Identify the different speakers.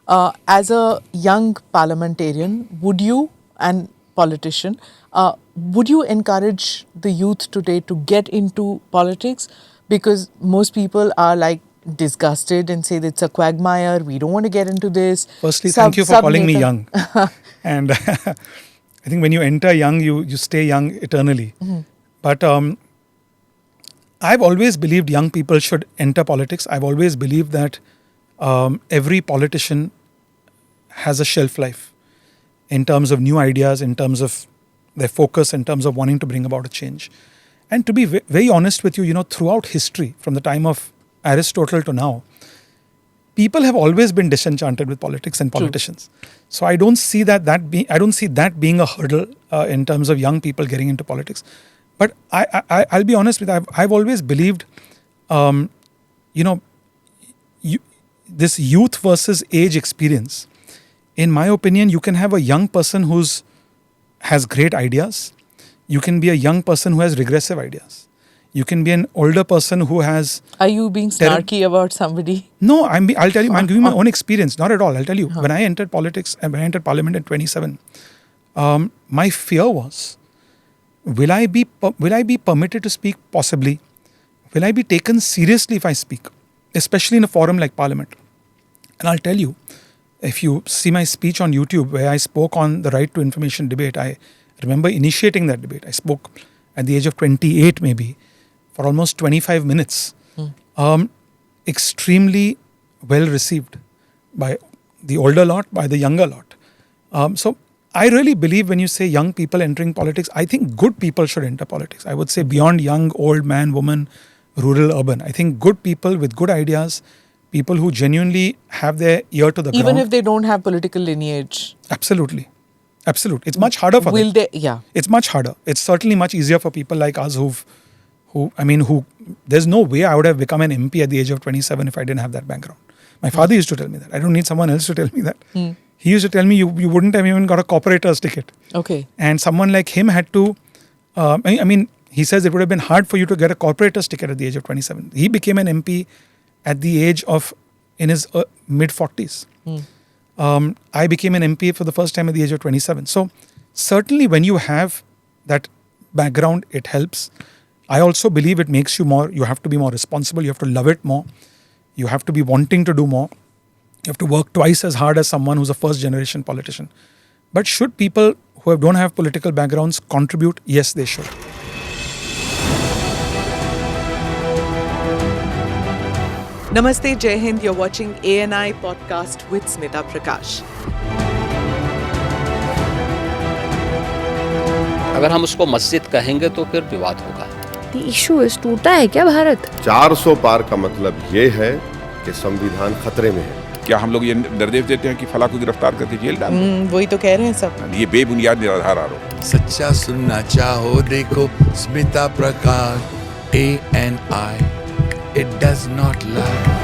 Speaker 1: As a young parliamentarian, would you, and politician, would you encourage the youth today to get into politics? Because most people are like disgusted and say that it's a quagmire, we don't want to get into this.
Speaker 2: Firstly, thank you for calling me young. And I think when you enter young, you stay young eternally.
Speaker 1: Mm-hmm.
Speaker 2: But I've always believed young people should enter politics. I've always believed that every politician has a shelf life in terms of new ideas, in terms of their focus, in terms of wanting to bring about a change. And to be very honest with you, throughout history, from the time of Aristotle to now, people have always been disenchanted with politics and politicians. True. So I don't see that being a hurdle in terms of young people getting into politics. But I'll be honest with you, I've always believed, this youth versus age experience. In my opinion, you can have a young person has great ideas. You can be a young person who has regressive ideas. You can be an older person who has...
Speaker 1: Are you being snarky about somebody?
Speaker 2: No, I'll tell you, I'm giving my own experience. Not at all. I'll tell you. When I entered politics and when I entered parliament in 27, my fear was, will I be permitted to speak? Possibly. Will I be taken seriously if I speak? Especially in a forum like parliament. And I'll tell you, if you see my speech on YouTube where I spoke on the right to information debate, I remember initiating that debate. I spoke at the age of 28 maybe, for almost 25 minutes. Extremely well received by the older lot, by the younger lot. So I really believe when you say young people entering politics, I think good people should enter politics. I would say beyond young, old, man, woman, rural, urban. I think good people with good ideas, people who genuinely have their ear to the ground.
Speaker 1: Even if they don't have political lineage.
Speaker 2: Absolutely. It's much harder for them.
Speaker 1: Yeah.
Speaker 2: It's much harder. It's certainly much easier for people like us who there's no way I would have become an MP at the age of 27 if I didn't have that background. My father used to tell me that. I don't need someone else to tell me that. He used to tell me you wouldn't have even got a corporator's ticket.
Speaker 1: Okay.
Speaker 2: And someone like him had to, he says it would have been hard for you to get a corporator's ticket at the age of 27. He became an MP at the age of, in his mid-40s. I became an MP for the first time at the age of 27. So certainly when you have that background, it helps. I also believe it makes you have to be more responsible. You have to love it more. You have to be wanting to do more. You have to work twice as hard as someone who's a first generation politician. But should people who don't have political backgrounds contribute? Yes, they should.
Speaker 1: Namaste, Jai Hind. You're watching ANI podcast with Smita Prakash.
Speaker 3: अगर हम उसको मस्जिद कहेंगे तो फिर विवाद होगा।
Speaker 4: The issue is टूटा है क्या भारत?
Speaker 5: 400 पार का मतलब ये है कि संविधान खतरे में है।
Speaker 6: क्या हम लोग ये निर्देश देते हैं कि फला को गिरफ्तार करके जेल डाल दें?
Speaker 1: वही तो कह रहे हैं सब।
Speaker 6: ये बेबुनियाद निराधार आरोप।
Speaker 7: सच्चा सुनना चाहो देखो स्मिता प्रकाश ANI, it does not lie.